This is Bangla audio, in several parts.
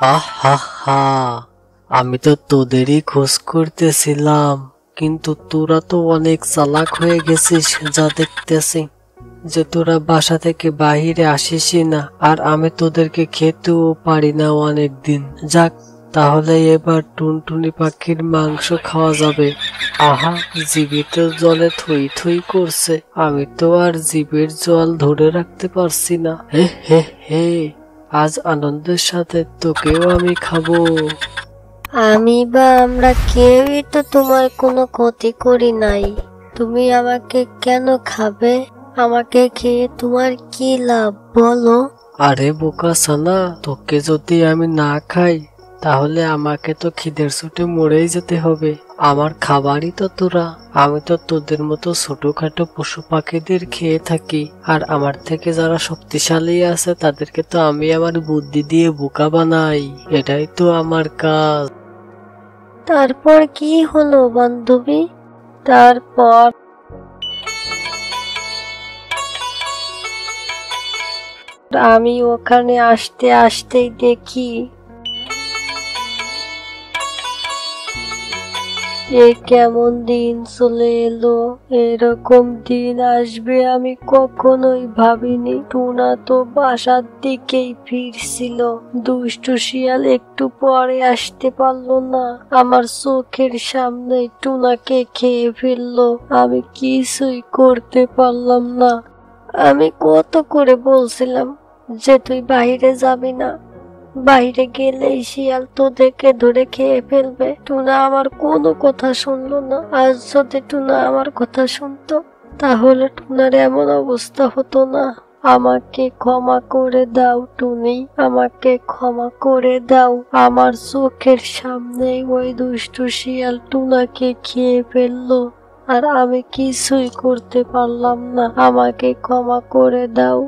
আহ হা হা, আমি তো তোদেরই খোঁজ করতেছিলাম, কিন্তু তোরা তো অনেক চালাক হয়ে গেছিস যা দেখতেছি, যে তোরা বাসা থেকে বাহিরে আসিসই না, আর আমি তোদেরকে খেতেও পারি না অনেক দিন। যাক, তাহলে এবার টুনটুনি পাখির মাংস খাওয়া যাবে। আহা, জিভে তো জলে থই থই করছে, আমি তো আর জিভের জল ধরে রাখতে পারছি না। হে হে হে, আজ আনন্দের সাথে তোকেও আমি খাবো। আমি বা আমরা কেউই তো তোমার কোনো ক্ষতি করি নাই, তুমি আমাকে কেন খাবে? আমাকে খেয়ে তোমার কি লাভ বলো? আরে বোকা সানা, তোকে যদি আমি না খাই তাহলে আমাকে তো খিদের চোটে মরেই যেতে হবে। আমার খাবারই তো তোরা। আমি তো তোদের মতো ছোটখাটো পশু পাখিদের খেয়ে থাকি, আর আমার থেকে যারা শক্তিশালী আছে তাদেরকে তো আমি আমার বুদ্ধি দিয়ে বোকা বানাই। এটাই তো আমার কাজ। তারপর কি হলো বান্ধবী? তারপর আমি ওখানে আসতে আসতেই দেখি এ কেমন দিন চলে এলো। এরকম দিন আসবে আমি কখনোই ভাবিনি। টুনা তো বাসার দিকেই ফিরছিল। দুষ্টু শিয়াল একটু পরে আসতে পারলো না, আমার চোখের সামনে টুনাকে খেয়ে ফেললো। আমি কিছুই করতে পারলাম না। আমি কত করে বলছিলাম যে তুই বাইরে যাবি না, বাইরে গেলেই শিয়াল তোদেরকে ধরে খেয়ে ফেলবে। টুনা আমার কোনো কথা শুনলো না। আজ যদি টুনা আমার কথা শুনতো তাহলে টুনার এমন অবস্থা হতো না। আমাকে ক্ষমা করে দাও টুনি, আমাকে ক্ষমা করে দাও। আমার চোখের সামনে ওই দুষ্টু শিয়াল টুনাকে খেয়ে ফেললো, আর আমি কিছুই করতে পারলাম না। আমাকে ক্ষমা করে দাও।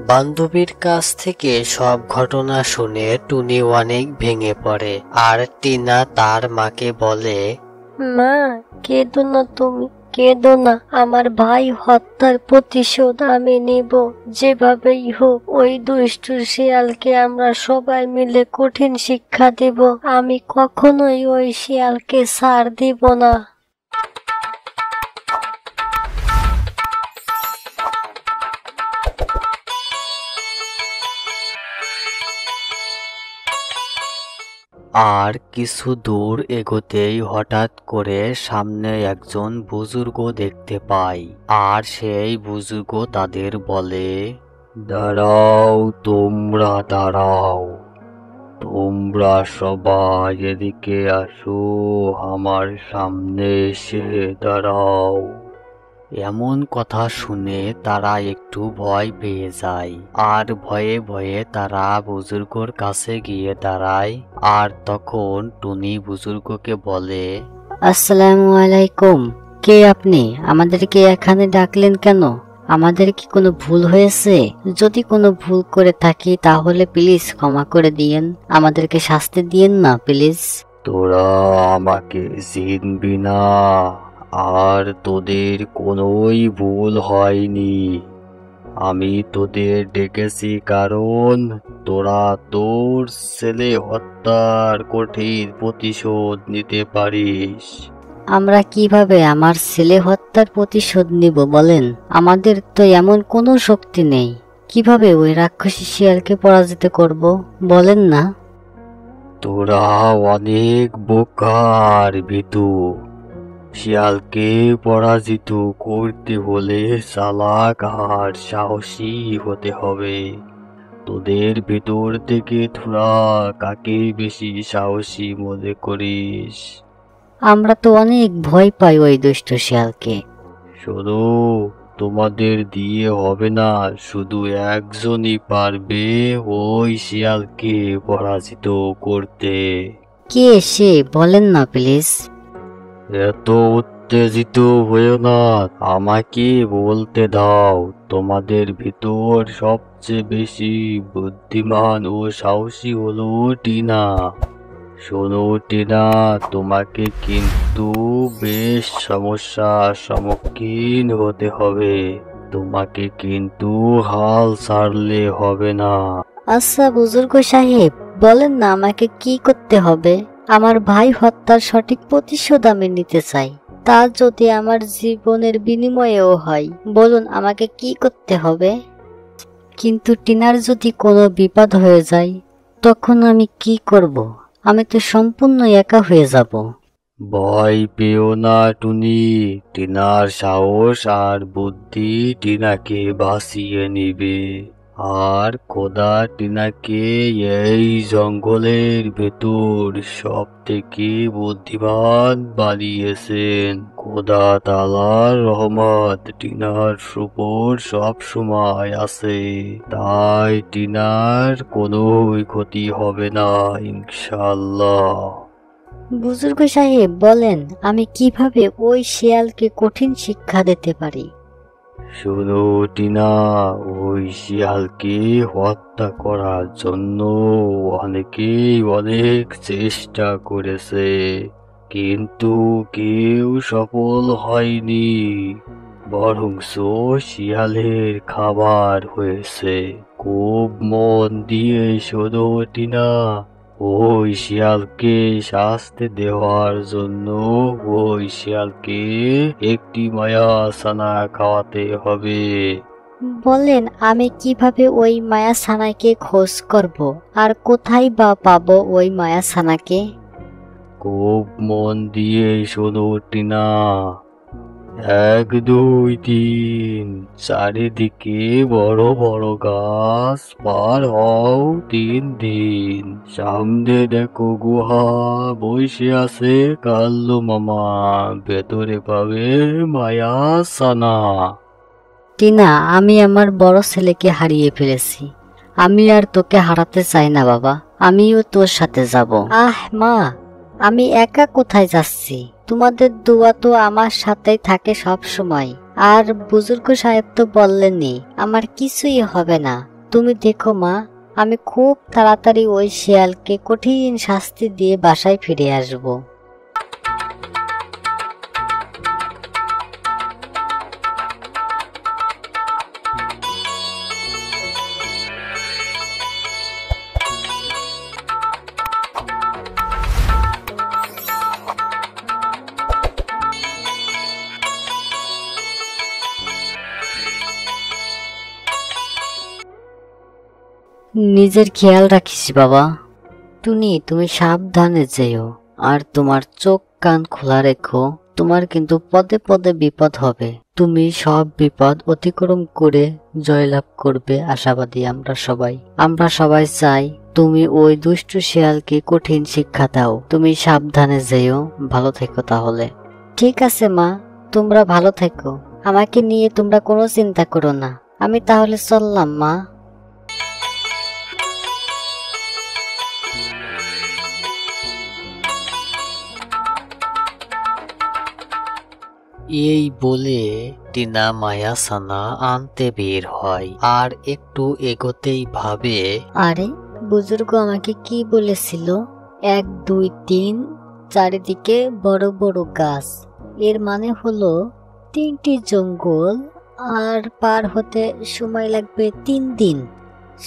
বান্ধবীর কাছ থেকে সব ঘটনা শুনে টুনি অনেক ভেঙে পড়ে, আর টিনা তার মাকে বলে, মা, কেঁদো না তুমি, কেঁদো না। আমার ভাই হত্যার প্রতিশোধ আমি নিব। যেভাবেই হোক ওই দুষ্টু শিয়ালকে আমরা সবাই মিলে কঠিন শিক্ষা দেব। আমি কখনোই ওই শিয়ালকে ছাড় দিব না। আর কিছু দূর এগোতেই হঠাৎ করে সামনে একজন বুজুর্গ দেখতে পায়, আর সেই বুজুর্গ তাদের বলে, দাঁড়াও, তোমরা দাঁড়াও, তোমরা সবাই এদিকে আসো, আমার সামনে এসে দাঁড়াও। এমন কথা শুনে তারা একটু ভয় পেয়ে যায়, আর ভয়ে ভয়ে তারা বুজুর্গর কাছে গিয়ে দাঁড়ায়। আর তখন টুনি বুজুর্গকে বলে, আসসালামু আলাইকুম। কে আপনি? আমাদেরকে এখানে ডাকলেন কেন? আমাদের কি কোনো ভুল হয়েছে? যদি কোনো ভুল করে থাকি তাহলে প্লিজ ক্ষমা করে দিয়েন, আমাদেরকে শাস্তি দিয়েন না প্লিজ। তোরা আমাকে চিনবি না, আর তোদের কোনোই ভুল হয়নি। আমি তোদের ডেকেছি কারণ তোরা তোর ছেলে হত্যার কঠিন প্রতিশোধ নিতে পারিস। আমরা কিভাবে আমার ছেলে হত্যার প্রতিশোধ নিব বলেন? আমাদের তো এমন কোনো শক্তি নেই। কিভাবে ওই রাক্ষসী শিয়ালকে পরাজিত করব বলেন না? তোরা অনেক বোকার ভীতু। শিয়ালকে পরাজিত করতে হলে চালাক আর সাহসী হতে হবে। তোদের ভেতর থেকে তোরা কাকে বেশি সাহসী মনে করিস? আমরা তো অনেক ভয় পাই ওই দুষ্ট শিয়ালকে। শোনো, তোমাদের দিয়ে হবে না, শুধু একজনই পারবে ওই শিয়ালকে পরাজিত করতে। কে সে বলেন না প্লিজ? এত উত্তেজিত হয়েও না, আমাকে বলতে দাও। তোমাদের ভিতর সবচেয়ে বেশি বুদ্ধিমান ও সাহসী হলো টিনা। শোনো টিনা, তোমাকে কিন্তু বেশ সমস্যার সম্মুখীন হতে হবে। তোমাকে কিন্তু হাল ছাড়লে হবে না। আচ্ছা বুজুর্গ সাহেব, বলেন না আমাকে কি করতে হবে। আমার ভাই হত্যার সঠিক প্রতিশোধ আমি নিতে চাই, তা যদি আমার জীবনের বিনিময়েও হয়। বলুন আমাকে কি করতে হবে। কিন্তু টিনার যদি কোনো বিপদ হয়ে যায় তখন আমি কি করব? আমি তো সম্পূর্ণ একা হয়ে যাব। ভয় পেও না টুনি, টিনার সাহস আর বুদ্ধি টিনাকে বাঁচিয়ে নিবে। আর খোদা টিনাকে এই জঙ্গলের ভেতর সব থেকে বুদ্ধিমান বানিয়েছেন। খোদা তাআলার রহমত টিনার উপর সব সময় আছে, তাই টিনার কোনো ক্ষতি হবে না ইনশাআল্লাহ। বুজুর্গ সাহেব বলেন আমি কিভাবে ওই শিয়ালকে কঠিন শিক্ষা দিতে পারি। শোনো টিনা, ওই শিয়ালকে হত্যা করার জন্য অনেকেই অনেক চেষ্টা করেছে, কিন্তু কেউ সফল হয়নি, বরংস শিয়ালের খাবার হয়েছে। খুব মন দিয়ে শোনো টিনা, ওই শিয়ালকে শাস্তি দেওয়ার জন্য ওই শিয়ালকে একটি মায়া ছানা খাওয়াতে হবে। বলেন আমি কিভাবে ওই মায়া ছানাকে খোঁজ করব, আর কোথায় বা পাবো ওই মায়া ছানাকে। খুব মন দিয়ে শোনো টিনা, 1 2 3 চারিদিকে বড় বড় গাছ পার হও 3 দিন। সামনে দেখো গুহা, বসে আছে কাল্লু মামা, ভেতরে পাবে মায়া সানা। টিনা আমি আমার বড় ছেলেকে হারিয়ে ফেলেছি, আমি আর তোকে হারাতে চাই না বাবা, আমিও তোর সাথে যাব। মা, আমি একা কোথায় যাচ্ছি? তোমাদের দোয়া তো আমার সাথেই থাকে সব সময়। আর বুজুর্গ সাহেব তো বললেনই আমার কিছুই হবে না। তুমি দেখো মা, আমি খুব তাড়াতাড়ি ওই শিয়ালকে কঠিন শাস্তি দিয়ে বাসায় ফিরে আসব। নিজের খেয়াল রাখিস বাবা। টুনি তুমি সাবধানে যেও, আর তোমার চোখ কান খোলা রেখো। তোমার কিন্তু পদে পদে বিপদ হবে, তুমি সব বিপদ অতিক্রম করে জয়লাভ করবে আশাবাদী আমরা সবাই চাই তুমি ওই দুষ্টু শিয়ালকে কঠিন শিক্ষা দাও। তুমি সাবধানে যেও, ভালো থেকো তাহলে। ঠিক আছে মা, তোমরা ভালো থেকো, আমাকে নিয়ে তোমরা কোনো চিন্তা করো না। আমি তাহলে চললাম মা। এই বলে টিনা মায়া ছানা আনতে বের হয়, আর একটু এগোতেই ভাবে, আরে বুজুর্গ আমাকে কি বলেছিল 1 2 3 চারিদিকে বড় বড় গাছ, এর মানে হলো 3টি জঙ্গল, আর পার হতে সময় লাগবে 3 দিন।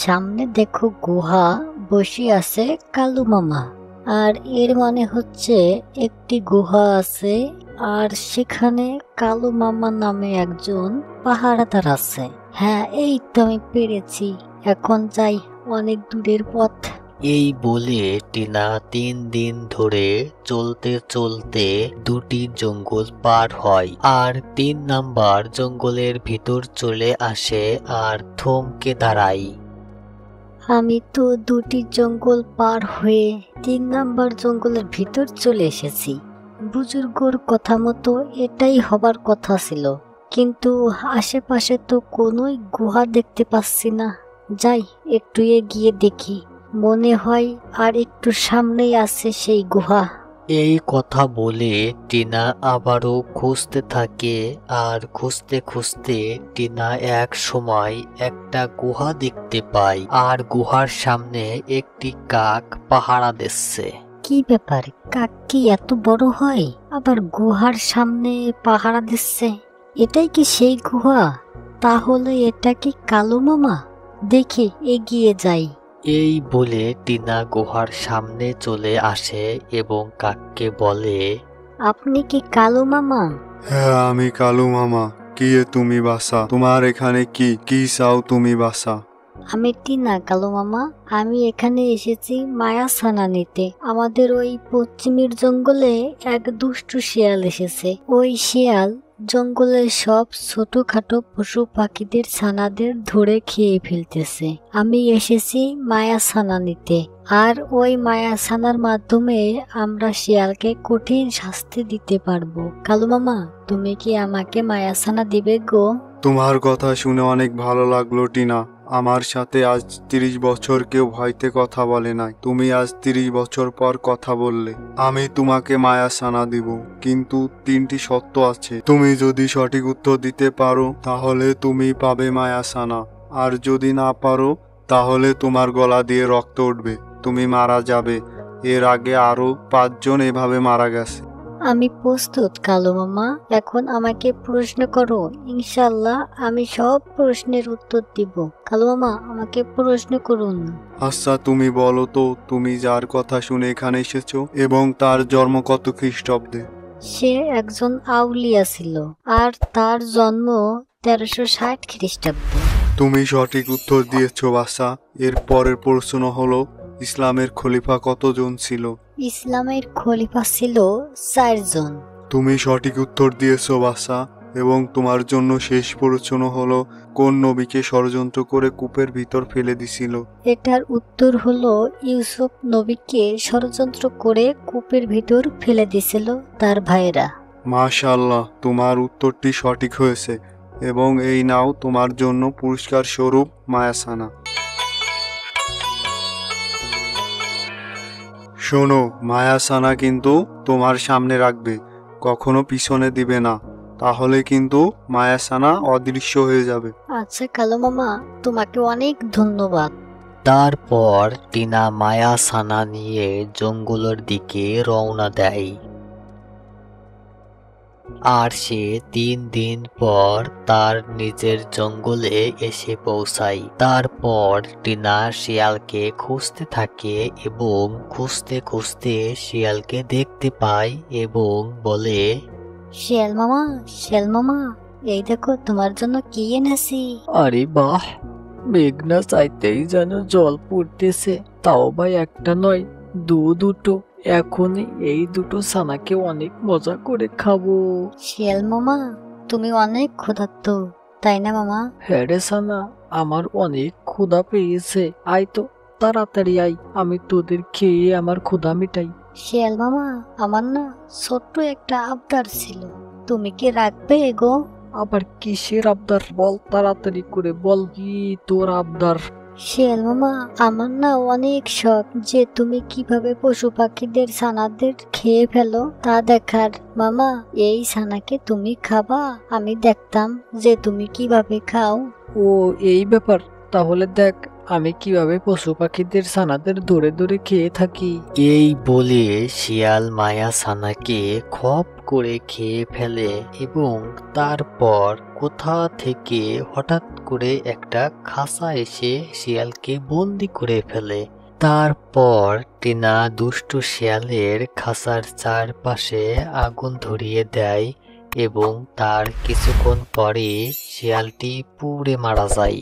সামনে দেখো গুহা, বসে আছে কালু মামা, আর এর মানে হচ্ছে একটি গুহা আছে, আর সেখানে কালু মামা নামে একজন পাহারাদার আছে। হ্যাঁ এই তো আমি পেরেছি, এখন যাই, অনেক দূরের পথ। এই বলে টিনা 3 দিন ধরে চলতে চলতে 2টি জঙ্গল পার হয়, আর 3 নাম্বার জঙ্গলের ভিতর চলে আসে আর থমকে দাঁড়ায়। আমি তো 2টি জঙ্গল পার হয়ে 3 নাম্বার জঙ্গলের ভিতর চলে এসেছি। বুজুর্গর কথা মতো এটাই হবার কথা ছিল, কিন্তু আশেপাশে তো কোনোই গুহা দেখতে পাচ্ছি না। যাই একটু এগিয়ে দেখি, মনে হয় আর একটু সামনেই আছে সেই গুহা। এই কথা বলে টিনা আবারও খুঁজতে থাকে, আর খুঁজতে খুঁজতে টিনা এক সময় একটা গুহা দেখতে পায়, আর গুহার সামনে একটি কাক পাহারা দিচ্ছে। কি ব্যাপার, কাক কি এত বড় হয়, আবার গুহার সামনে পাহারা দিচ্ছে? এটাই কি সেই গুহা? তাহলে এটা কি কালু মামা? দেখি এগিয়ে যাই। এই বলে টিনা গুহার সামনে চলে আসে এবং কাককে বলে, আপনি কি কালু মামা? হ্যাঁ, আমি কালু মামা। কি তুমি বাসা? তোমার এখানে কি কি চাও তুমি বাসা? আমি টিনা কালু মামা। আমি এখানে এসেছি মায়া ছানা নিতে। আমাদের ওই পশ্চিমের জঙ্গলে এক দুষ্টু শিয়াল এসেছে। ওই শিয়াল জঙ্গলের সব ছোটখাটো পশু পাখিদের ছানাদের ধরে খেয়ে ফেলতেছে। আমি এসেছি মায়া ছানা নিতে, আর ওই মায়া ছানার মাধ্যমে আমরা শিয়ালকে কঠিন শাস্তি দিতে পারবো। কালু মামা, তুমি কি আমাকে মায়া ছানা দিবে গো? তোমার কথা শুনে অনেক ভালো লাগলো টিনা। আমার সাথে আজ 30 বছর কেউ ভয়তে কথা বলে নাই। তুমি আজ 30 বছর পর কথা বললে। আমি তোমাকে মায়া ছানা দিব, কিন্তু 3টি শর্ত আছে। তুমি যদি সঠিক উত্তর দিতে পারো তাহলে তুমি পাবে মায়া ছানা, আর যদি না পারো তাহলে তোমার গলা দিয়ে রক্ত উঠবে, তুমি মারা যাবে। এর আগে আরো 5 জন এভাবে মারা গেছে। আমি প্রস্তুত কালু মামা। এখন আমাকে প্রশ্ন করো, ইনশাল্লাহ আমি সব প্রশ্নের উত্তর দিব। কালু মামা, আমাকে প্রশ্ন করুন। আচ্ছা, তুমি বলো তো, তুমি যার কথা শুনে এখানে এসেছো এবং তার জন্ম কত খ্রিস্টাব্দে? সে একজন আউলিয়া ছিল, আর তার জন্ম 1360 খ্রিস্টাব্দে। তুমি সঠিক উত্তর দিয়েছো বাসা। এর পরের প্রশ্ন হলো, ইসলামের খলিফা কতজন ছিল? ইসলামের খলিফা ছিল 4 জন। তুমি সঠিক উত্তর দিয়েছো বাসা। এবং তোমার জন্য শেষ প্রশ্ন হলো, কোন নবীকে ষড়যন্ত্র করে কূপের ভিতর ফেলে দিছিল? এটার উত্তর হলো, ইউসুফ নবীকে ষড়যন্ত্র করে কূপের ভিতর ফেলে দিছিল তার ভাইরা। মাশাআল্লাহ, তোমার উত্তরটি সঠিক হয়েছে এবং এই নাও তোমার জন্য পুরস্কার স্বরূপ মায়া ছানা। শোনো, মায়া ছানা কিন্তু তোমার সামনে রাখবে, কখনো পিছনে দিবে না, তাহলে কিন্তু মায়া ছানা অদৃশ্য হয়ে যাবে। আচ্ছা কালু মামা, তোমাকে অনেক ধন্যবাদ। তারপর টিনা মায়া ছানা নিয়ে জঙ্গলের দিকে রওনা দেয়। আর সে 3 দিন পর তার নিজের জঙ্গলে এসে পৌঁছায়। তারপর টিনা শিয়ালকে খুঁজতে থাকে এবং খুঁজতে খুঁজতে শিয়ালকে দেখতে পায় এবং বলে, শিয়াল মামা, শিয়াল মামা, এই দেখো তোমার জন্য কি এনেছি। আরে বাহ, মেঘনা চাইতেই যেন জল পড়তেছে, তাও ভাই একটা নয়, দুটো। এখনই এই দুটো ছানাকে অনেক মজা করে খাবো। শিয়াল মামা, তুমি অনেক ক্ষুধার্ত, তাই না মামা? হ্যাঁ রে ছানা, আমার অনেক ক্ষুধা পেয়েছে। আয় তো, তাড়াতাড়ি আয়, আমি তোদের খেয়ে আমার ক্ষুধা মিটাই। শিয়াল মামা, আমার না ছোট্ট একটা আবদার ছিল, তুমি কি রাখবে গো? আবার কিসের আবদার? বল, তাড়াতাড়ি করে বল, কি তোর আবদার? শিয়াল মামা, আমার না অনেক শখ যে তুমি কিভাবে পশু পাখিদের ছানাদের খেয়ে ফেলো তা দেখার। মামা, এই ছানাকে তুমি খাবা? আমি দেখতাম যে তুমি কিভাবে খাও। ও, এই ব্যাপার। তাহলে দেখ আমি কিভাবে পশু পাখিদের ছানাদের ধরে ধরে খেয়ে থাকি। এই বলে শিয়াল মায়া ছানাকে খপ করে খেয়ে ফেলে এবং তারপর কোথা থেকে হঠাৎ করে একটা খাঁচা এসে শিয়ালকে বন্দি করে ফেলে। তারপর টিনা দুষ্টু শিয়ালের খাঁচার চারপাশে আগুন ধরিয়ে দেয় এবং তার কিছুক্ষণ পরে শিয়ালটি পুড়ে মারা যায়।